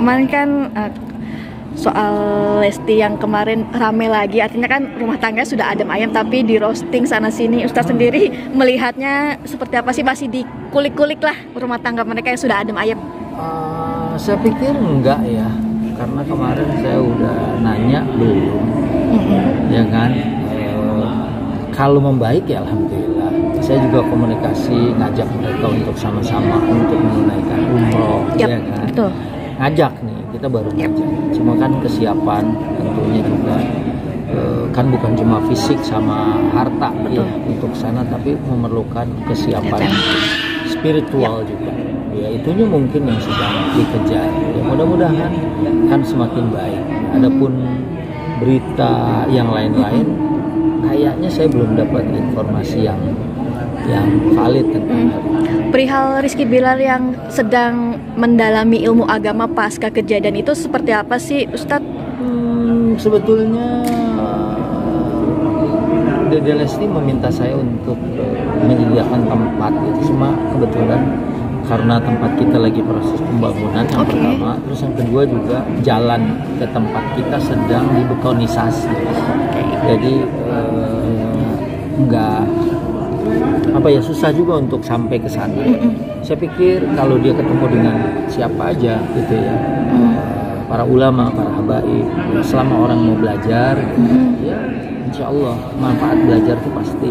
kemarin kan soal Lesti yang kemarin rame lagi, artinya kan rumah tangga sudah adem ayem tapi di roasting sana sini. Ustadz sendiri melihatnya seperti apa sih? Masih dikulik-kulik lah rumah tangga mereka yang sudah adem ayem? Saya pikir enggak ya, karena kemarin saya udah nanya belum, ya kan. Kalau membaik ya alhamdulillah. Saya juga komunikasi ngajak mereka untuk sama-sama untuk menunaikan umroh, ya kan. Betul. Ngajak nih, kita baru ngajak. Cuma kan kesiapan tentunya juga kan bukan cuma fisik sama harta ya untuk sana, tapi memerlukan kesiapan spiritual juga. Ya itunya mungkin yang sedang dikejar. Ya mudah-mudahan kan semakin baik. Adapun berita yang lain-lain, kayaknya saya belum dapat informasi yang valid tentang perihal Rizky Bilar yang sedang mendalami ilmu agama pasca kejadian itu seperti apa sih Ustadz? Sebetulnya Dede Lesti meminta saya untuk menyediakan tempat itu, cuma kebetulan karena tempat kita lagi proses pembangunan yang pertama, terus yang kedua juga jalan ke tempat kita sedang dibetonisasi, jadi susah juga untuk sampai ke sana. Saya pikir kalau dia ketemu dengan siapa aja gitu ya, para ulama, para habaib, selama orang mau belajar, ya insya Allah manfaat belajar itu pasti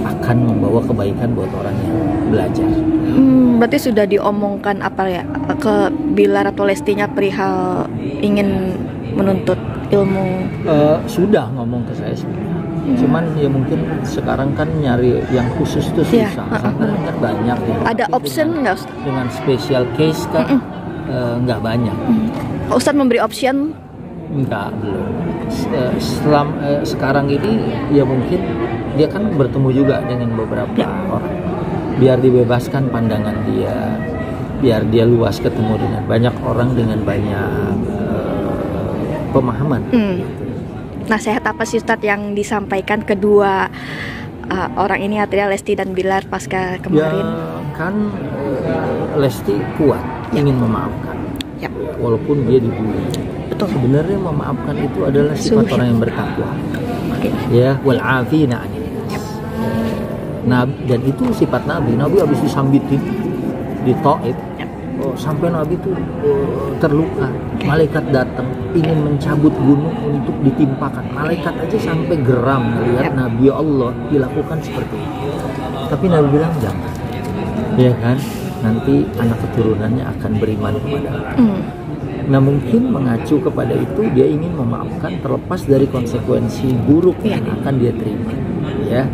akan membawa kebaikan buat orang yang belajar. Berarti sudah diomongkan apa ya ke Bilar atau Lestinya perihal ingin menuntut ilmu? Sudah ngomong ke saya sebenarnya. Cuman ya mungkin sekarang kan nyari yang khusus tuh susah. Sekarang kan banyak ya. Ada option nggak? Dengan special case kan nggak banyak. Ustadz memberi option? Enggak, belum. Sekarang ini ya mungkin dia kan bertemu juga dengan beberapa orang. Biar dibebaskan pandangan dia, biar dia luas ketemu dengan banyak orang dengan banyak pemahaman. Nasihat apa sih Ustadz yang disampaikan kedua orang ini, artinya Lesti dan Bilar pasca kemarin? Ya kan Lesti kuat ingin memaafkan, walaupun dia dibully. Betul. Sebenarnya memaafkan itu adalah sifat orang yang bertakwa. Ya, wal afina anil nas. Dan itu sifat Nabi. Nabi habis disambitin di Taif, sampai Nabi itu terluka. Malaikat datang ingin mencabut gunung untuk ditimpakan. Malaikat aja sampai geram melihat Nabi Allah dilakukan seperti itu. Tapi Nabi bilang jangan, ya kan? Nanti anak keturunannya akan beriman kepada Allah. Nah mungkin mengacu kepada itu dia ingin memaafkan terlepas dari konsekuensi buruk yang akan dia terima, ya.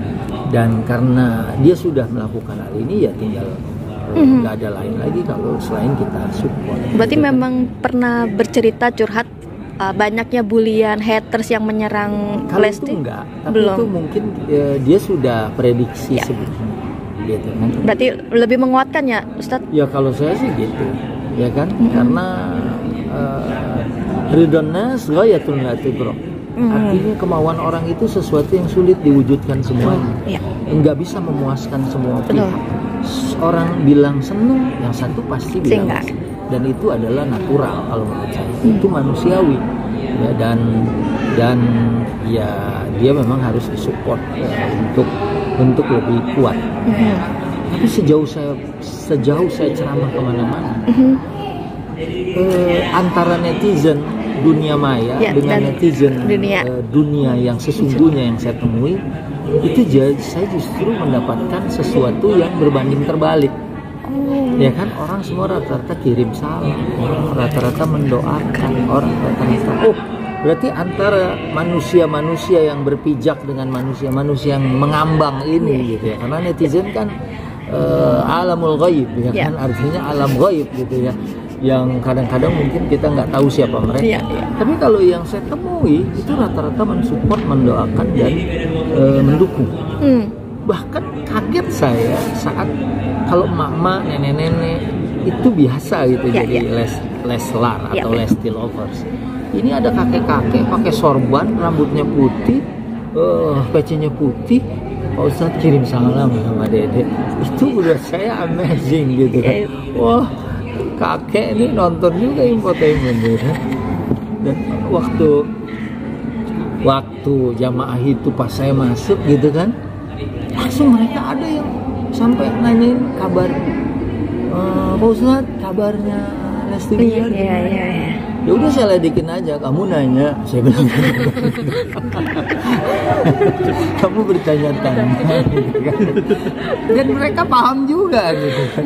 Dan karena dia sudah melakukan hal ini, ya tinggal nggak ada lain lagi kalau selain kita support. Berarti memang pernah bercerita curhat banyaknya bulian haters yang menyerang Lesti? Itu enggak, tapi belum. Itu mungkin dia sudah prediksi sebelumnya. Gitu. Berarti lebih menguatkan ya Ustadz? Ya kalau saya sih gitu, ya kan, karena ridwan nas ghayatun la tudrak. Artinya kemauan orang itu sesuatu yang sulit diwujudkan semuanya. Enggak bisa memuaskan semua pihak. Orang bilang senang, yang satu pasti bilang senang. Dan itu adalah natural kalau menurut saya. Itu manusiawi. Ya, dan ya dia memang harus disupport untuk lebih kuat. Tapi sejauh saya ceramah kemana-mana, antara netizen dunia maya dengan netizen dunia yang sesungguhnya yang saya temui, itu saya justru mendapatkan sesuatu yang berbanding terbalik. Ya kan, orang semua rata-rata kirim salam, rata-rata mendoakan, orang rata-rata berarti antara manusia-manusia yang berpijak dengan manusia-manusia yang mengambang ini gitu ya. Karena netizen kan alamul ghaib ya kan, artinya alam ghaib gitu ya, yang kadang-kadang mungkin kita nggak tahu siapa mereka. Tapi kalau yang saya temui itu rata-rata mensupport, mendoakan dan mendukung. Bahkan kaget saya saat kalau emak-emak, nenek-nenek itu biasa gitu jadi Leslar atau Lesti lovers. Ini ada kakek-kakek pakai sorban, rambutnya putih, pecinya putih. Pak Ustadz kirim salam sama Dede. Itu udah saya amazing gitu kan. Wah, kakek ini nonton juga infotainment gitu. Dan waktu jamaah itu pas saya masuk gitu kan, langsung mereka ada yang sampai nanyain kabar, Pak Ustadz kabarnya Lesti Bilar. Iya. Ya udah saya ledekin aja, kamu nanya, saya bilang kamu bertanya-tanya gitu kan. Dan mereka paham juga gitu kan.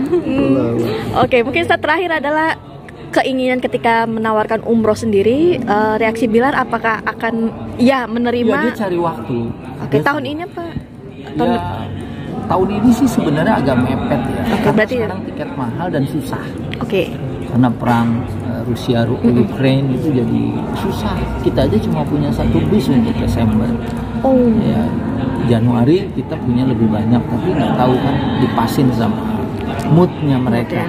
Oke, mungkin Ustadz terakhir adalah keinginan ketika menawarkan umroh sendiri, reaksi Bilar apakah akan menerima? Ya, dia cari waktu. Oke, tahun ini apa? Tahun ini sih sebenarnya agak mepet ya. Oke, berarti sekarang tiket mahal dan susah. Oke. Karena perang Rusia Ukraine itu jadi susah. Kita aja cuma punya 1 bis untuk Desember. Ya, Januari kita punya lebih banyak, tapi nggak tahu kan dipasin sama moodnya mereka.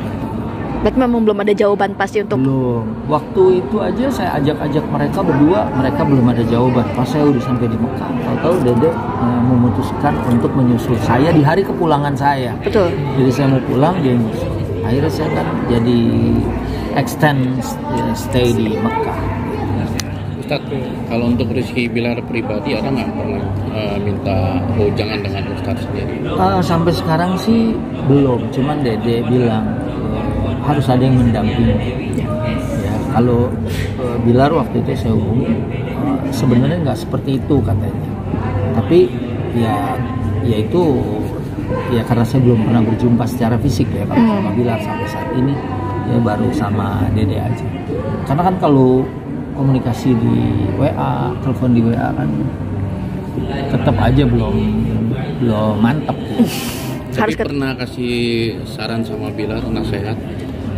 Berarti memang belum ada jawaban pasti untuk. Belum. Waktu itu aja saya ajak mereka berdua, mereka belum ada jawaban. Pas saya udah sampai di Mekah, tahu Dede memutuskan untuk menyusul saya di hari kepulangan saya. Betul. Jadi saya mau pulang, dia nyusul. Akhirnya saya kan jadi extend stay di Mekah. Ustadz, kalau untuk Rizky Bilar pribadi ada nggak pernah minta jangan dengan Ustadz sendiri? Sampai sekarang sih belum, cuman Dede bilang harus ada yang mendampingi. Ya, kalau Bilar waktu itu saya hubungi, sebenarnya nggak seperti itu katanya. Tapi ya itu ya karena saya belum pernah berjumpa secara fisik ya kalau sama Bilar sampai saat ini ya baru sama Dede aja. Karena kan kalau komunikasi di WA, telepon di WA kan tetap aja belum mantap. Tapi pernah kasih saran sama Bilar, nasihat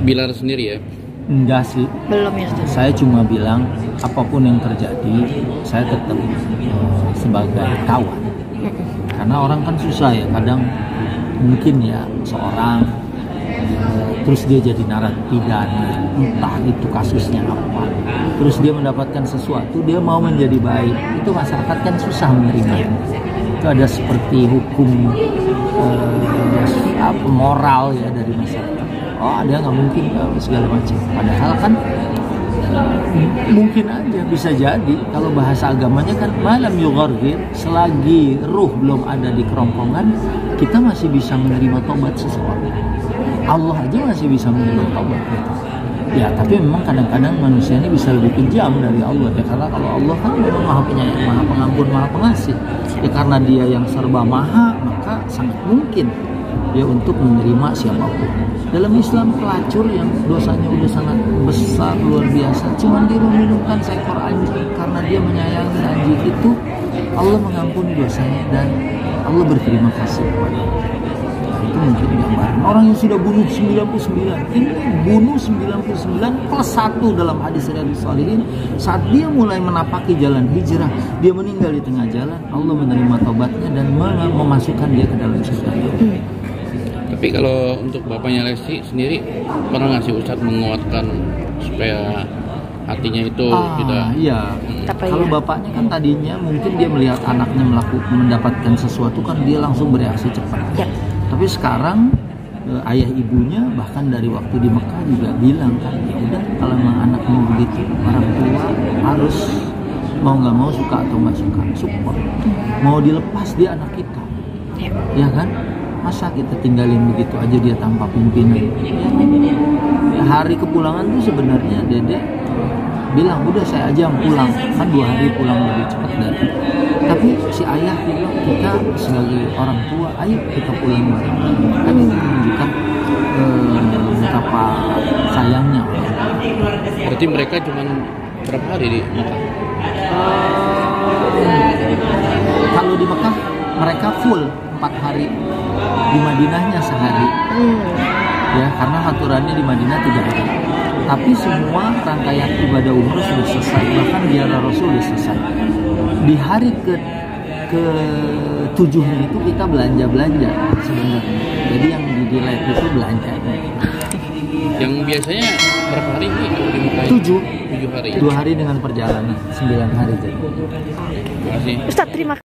Bilar sendiri ya? Enggak sih. Belum ya. Saya cuma bilang apapun yang terjadi saya tetap sebagai kawan. Karena orang kan susah ya, kadang mungkin ya seorang terus dia jadi narapidana, entah itu kasusnya apa, terus dia mendapatkan sesuatu, dia mau menjadi baik, itu masyarakat kan susah menerima. Itu ada seperti hukum moral ya dari masyarakat. Ada nggak mungkin segala macam. Padahal kan mungkin aja bisa jadi kalau bahasa agamanya kan malam yughargir, selagi ruh belum ada di kerongkongan kita masih bisa menerima tobat seseorang. Allah aja masih bisa menerima tobat gitu. Ya tapi memang kadang-kadang manusia ini bisa lebih kejam dari Allah ya, karena kalau Allah kan memang maha penyayang, maha pengampun, maha pengasih ya, karena dia yang serba maha maka sangat mungkin dia untuk menerima siapapun. Dalam Islam pelacur yang dosanya udah sangat besar luar biasa cuma diminumkan seekor anjing, karena dia menyayangi anjing itu Allah mengampuni dosanya dan Allah berterima kasih kepada. Itu mungkin gambaran orang yang sudah bunuh 99, ini bunuh 99 plus 1 dalam hadis Riyadhus Shalihin. Saat dia mulai menapaki jalan hijrah, dia meninggal di tengah jalan, Allah menerima tobatnya dan memasukkan dia ke dalam surga. Tapi kalau untuk bapaknya Lesti sendiri pernah nggak sih Ustadz menguatkan supaya hatinya itu tidak? Iya. Kalau bapaknya kan tadinya mungkin dia melihat anaknya mendapatkan sesuatu kan dia langsung bereaksi cepat. Ya. Tapi sekarang ayah ibunya bahkan dari waktu di Mekah juga bilang kan, ya udah kalau memang anaknya begitu, orang tua harus mau nggak mau, suka atau nggak suka, support. Mau dilepas dia anak kita, ya kan? Masa kita tinggalin begitu aja dia tanpa pimpinan? Ya, hari kepulangan tuh sebenarnya Dede bilang udah saya aja yang pulang, kan 2 hari pulang lebih cepat dari. Tapi si ayah bilang kita sebagai orang tua, ayo kita pulang bareng. Kan itu menunjukkan betapa sayangnya. Berarti mereka cuma berapa hari di Mekah? Kalau di Mekah mereka full 4 hari, di Madinahnya sehari. Ya, karena aturannya di Madinah 3 hari. Tapi semua rangkaian ibadah umroh sudah selesai, bahkan ziarah Rasul sudah selesai. Di hari ke-7-nya itu kita belanja sebenarnya. Jadi yang di delay itu belanja. Yang biasanya berapa hari di Mekah? 7 hari. 2 hari dengan perjalanan 9 hari jadi. Terima kasih. Ustadz, terima kasih.